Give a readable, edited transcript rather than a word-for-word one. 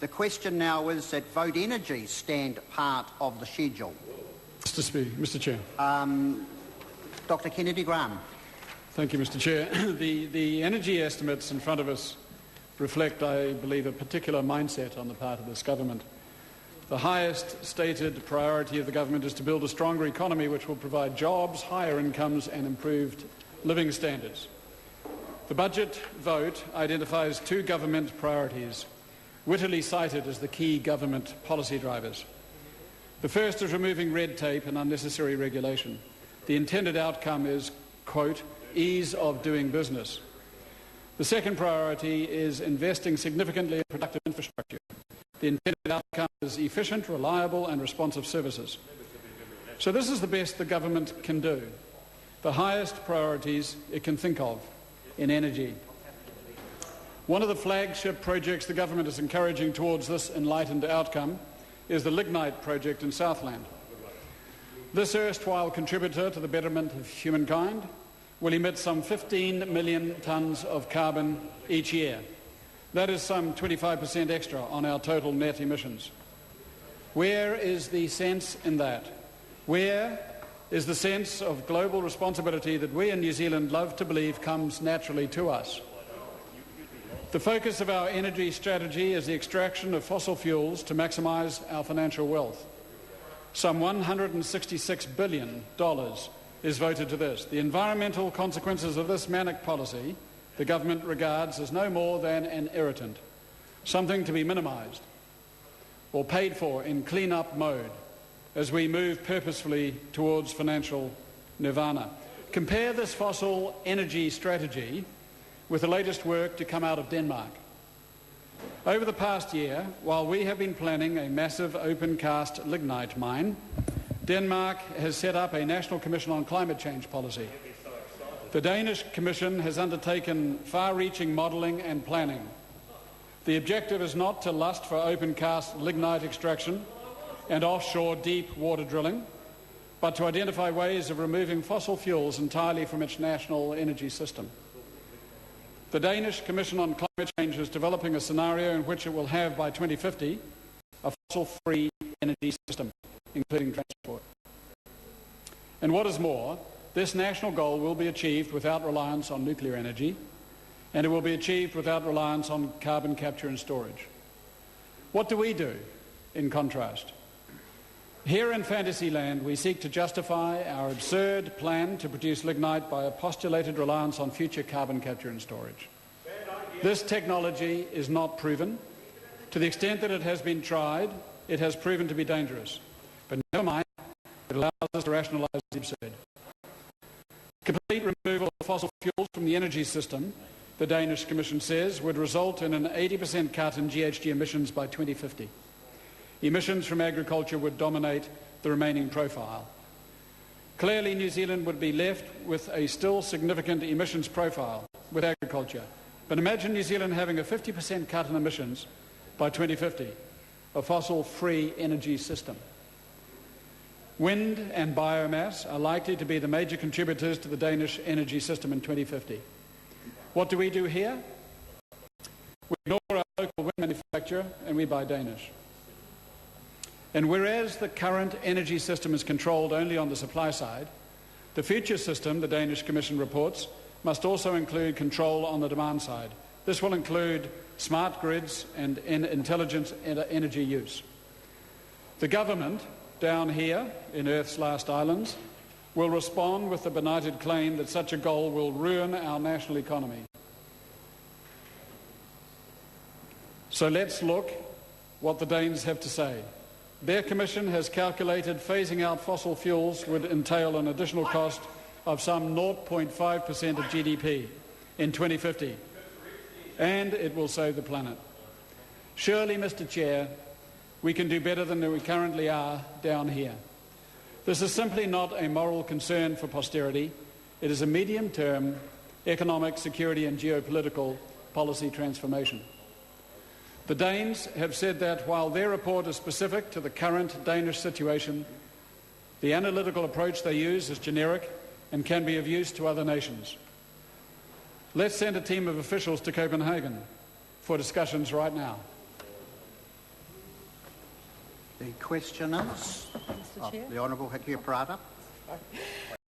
The question now is that Vote Energy stand part of the schedule. Mr. Chair. Dr Kennedy Graham. Thank you, Mr. Chair. The energy estimates in front of us reflect, I believe, a particular mindset on the part of this government. The highest stated priority of the government is to build a stronger economy which will provide jobs, higher incomes and improved living standards. The budget vote identifies two government priorities, wittily cited as the key government policy drivers. The first is removing red tape and unnecessary regulation. The intended outcome is, quote, ease of doing business. The second priority is investing significantly in productive infrastructure. The intended outcome is efficient, reliable and responsive services. So this is the best the government can do, the highest priorities it can think of in energy. One of the flagship projects the government is encouraging towards this enlightened outcome is the lignite project in Southland. This erstwhile contributor to the betterment of humankind will emit some 15 million tonnes of carbon each year. That is some 25% extra on our total net emissions. Where is the sense in that? Where is the sense of global responsibility that we in New Zealand love to believe comes naturally to us? The focus of our energy strategy is the extraction of fossil fuels to maximise our financial wealth. Some $166 billion is voted to this. The environmental consequences of this manic policy the government regards as no more than an irritant, something to be minimised or paid for in clean-up mode as we move purposefully towards financial nirvana. Compare this fossil energy strategy with the latest work to come out of Denmark. Over the past year, while we have been planning a massive open-cast lignite mine, Denmark has set up a National Commission on Climate Change policy. The Danish Commission has undertaken far-reaching modelling and planning. The objective is not to lust for open-cast lignite extraction and offshore deep water drilling, but to identify ways of removing fossil fuels entirely from its national energy system. The Danish Commission on Climate Change is developing a scenario in which it will have, by 2050, a fossil-free energy system, including transport. And what is more, this national goal will be achieved without reliance on nuclear energy, and it will be achieved without reliance on carbon capture and storage. What do we do, in contrast? Here in Fantasyland, we seek to justify our absurd plan to produce lignite by a postulated reliance on future carbon capture and storage. This technology is not proven. To the extent that it has been tried, it has proven to be dangerous. But never mind, it allows us to rationalise the absurd. Complete removal of fossil fuels from the energy system, the Danish Commission says, would result in an 80% cut in GHG emissions by 2050. Emissions from agriculture would dominate the remaining profile. Clearly, New Zealand would be left with a still significant emissions profile with agriculture. But imagine New Zealand having a 50% cut in emissions by 2050, a fossil-free energy system. Wind and biomass are likely to be the major contributors to the Danish energy system in 2050. What do we do here? We ignore our local wind manufacturer and we buy Danish. And whereas the current energy system is controlled only on the supply side, the future system, the Danish Commission reports, must also include control on the demand side. This will include smart grids and intelligent energy use. The government down here in Earth's last islands will respond with the benighted claim that such a goal will ruin our national economy. So let's look what the Danes have to say. Their commission has calculated phasing out fossil fuels would entail an additional cost of some 0.5% of GDP in 2050, and it will save the planet. Surely, Mr. Chair, we can do better than we currently are down here. This is simply not a moral concern for posterity. It is a medium-term economic, security and geopolitical policy transformation. The Danes have said that while their report is specific to the current Danish situation, the analytical approach they use is generic and can be of use to other nations. Let's send a team of officials to Copenhagen for discussions right now. The question is Mr. Chair. the Honourable Hikia Parata.